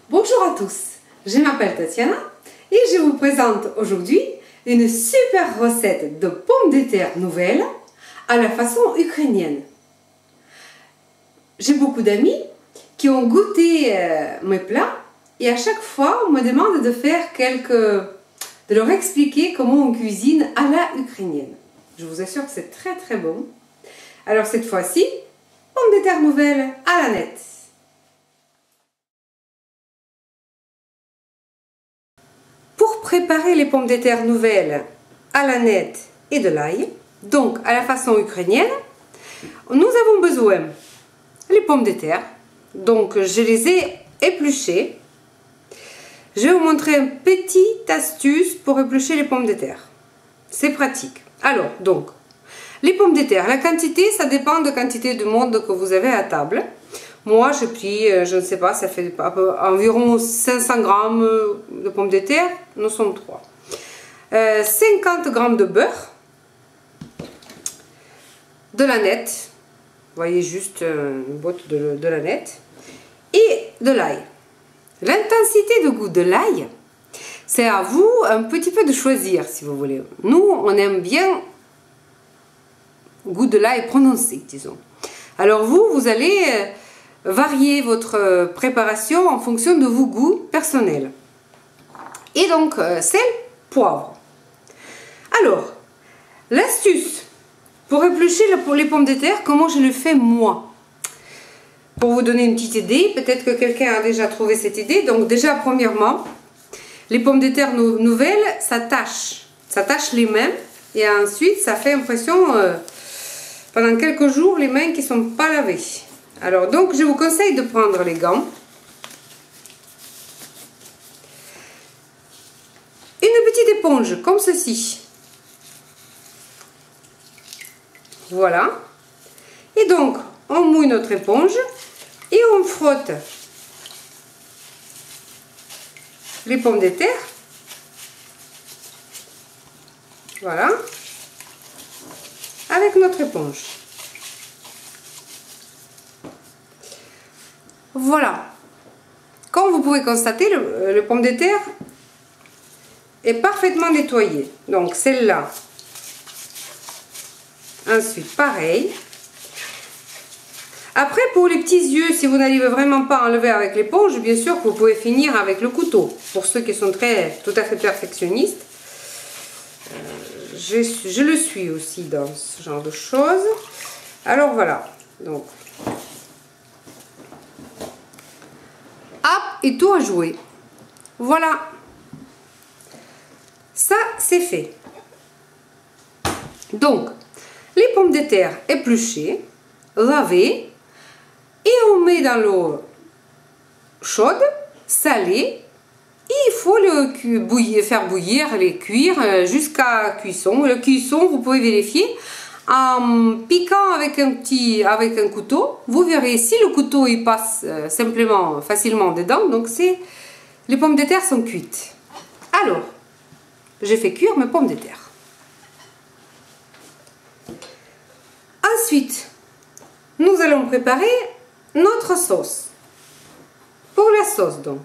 Bonjour à tous, je m'appelle Tatiana et je vous présente aujourd'hui une super recette de pommes de terre nouvelles à la façon ukrainienne. J'ai beaucoup d'amis qui ont goûté mes plats et à chaque fois on me demande de leur expliquer comment on cuisine à la ukrainienne. Je vous assure que c'est très très bon. Alors cette fois-ci, pommes de terre nouvelles à la nette. Pour préparer les pommes de terre nouvelles à la nette et de l'ail, donc à la façon ukrainienne, nous avons besoin des pommes de terre. Donc je les ai épluchées. Je vais vous montrer une petite astuce pour éplucher les pommes de terre. C'est pratique. Alors, donc, les pommes de terre, la quantité, ça dépend de la quantité de monde que vous avez à table. Moi, j'ai pris, je ne sais pas, ça fait environ 500 grammes de pommes de terre. Nous sommes 3. 50 grammes de beurre. De la nette. Vous voyez juste une botte de la nette. Et de l'ail. L'intensité de goût de l'ail, c'est à vous un petit peu de choisir si vous voulez. Nous, on aime bien goût de l'ail prononcé, disons. Alors vous allez varier votre préparation en fonction de vos goûts personnels. Et donc, sel, poivre. Alors, l'astuce pour éplucher les pommes de terre, comment je le fais moi. Pour vous donner une petite idée, peut-être que quelqu'un a déjà trouvé cette idée. Donc déjà, premièrement, les pommes de terre nouvelles, ça tâche les mains. Et ensuite, ça fait impression, pendant quelques jours, les mains qui ne sont pas lavées. Alors donc, je vous conseille de prendre les gants. Une petite éponge, comme ceci. Voilà. Et donc, on mouille notre éponge. Et on frotte les pommes de terre. Voilà. Avec notre éponge. Voilà. Comme vous pouvez constater, le pomme de terre est parfaitement nettoyé. Donc celle-là. Ensuite, pareil. Après, pour les petits yeux, si vous n'arrivez vraiment pas à enlever avec l'éponge, bien sûr que vous pouvez finir avec le couteau. Pour ceux qui sont tout à fait perfectionnistes, je le suis aussi dans ce genre de choses. Alors voilà, donc, hop, et tout à jouer. Voilà, ça c'est fait. Donc, les pommes de terre épluchées, lavées. Et on met dans l'eau chaude, salée, et il faut faire bouillir, les cuire jusqu'à cuisson. La cuisson, vous pouvez vérifier en piquant avec un couteau. Vous verrez si le couteau il passe simplement, facilement dedans, donc les pommes de terre sont cuites. Alors, j'ai fait cuire mes pommes de terre. Ensuite, nous allons préparer notre sauce. Pour la sauce donc,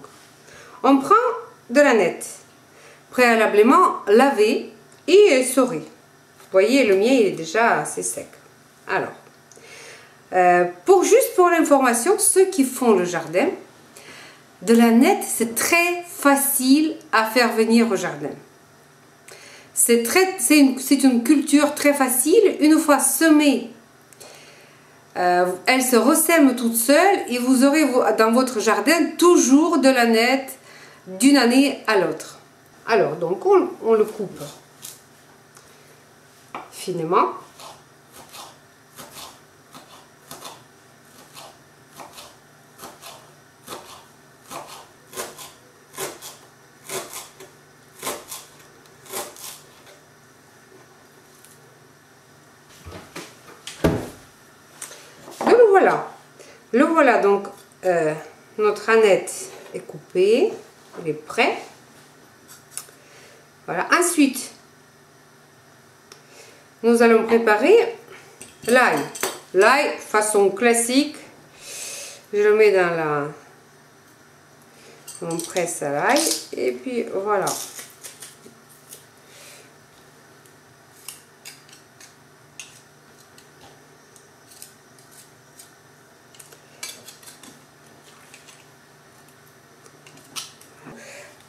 on prend de la nette, préalablement lavée et essorée. Vous voyez, le mien il est déjà assez sec. Alors, juste pour l'information, ceux qui font le jardin, de la nette c'est très facile à faire venir au jardin. C'est une culture très facile, une fois semée. Elle se ressème toute seule et vous aurez dans votre jardin toujours de la nette d'une année à l'autre. Alors donc on le coupe finement. Le voilà donc, notre aneth est coupée, il est prêt. Voilà, ensuite, nous allons préparer l'ail. L'ail, façon classique, je le mets dans On presse à l'ail et puis voilà.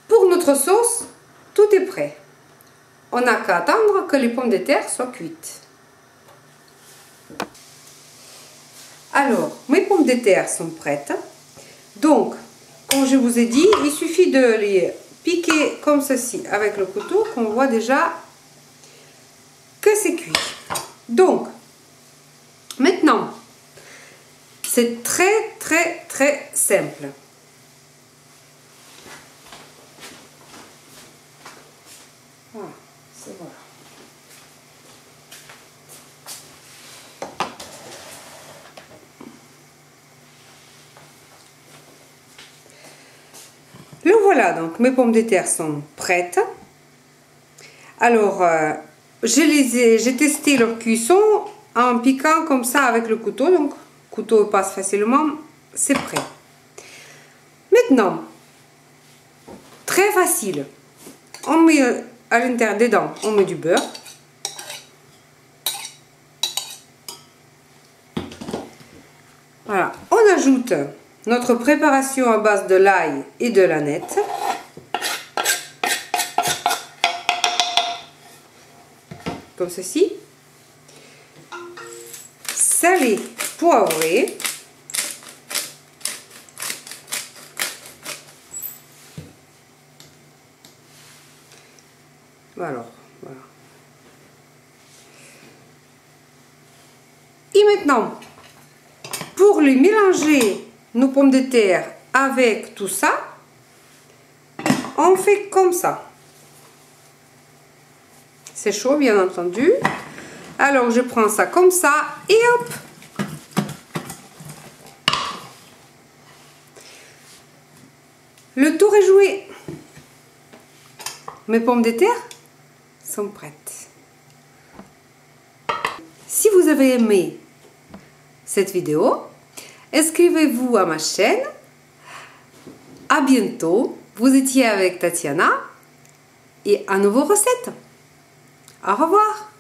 Pour notre sauce, tout est prêt. On n'a qu'à attendre que les pommes de terre soient cuites. Alors, mes pommes de terre sont prêtes. Donc, comme je vous ai dit, il suffit de les piquer comme ceci avec le couteau, qu'on voit déjà que c'est cuit. Donc, maintenant, c'est très simple. Voilà, c'est voilà. Le voilà, donc mes pommes de terre sont prêtes. Alors, j'ai testé leur cuisson en piquant comme ça avec le couteau. Donc, le couteau passe facilement, c'est prêt. Maintenant, très facile. On met à l'intérieur dedans, on met du beurre. Voilà, on ajoute notre préparation à base de l'ail et de l'aneth. Comme ceci. Salé, poivré. Alors, voilà. Et maintenant, pour les mélanger nos pommes de terre avec tout ça, on fait comme ça. C'est chaud, bien entendu. Alors, je prends ça comme ça et hop! Le tour est joué. Mes pommes de terre sont prêtes. Si vous avez aimé cette vidéo, inscrivez-vous à ma chaîne. À bientôt. Vous étiez avec Tatiana et à nouveau recette. Au revoir.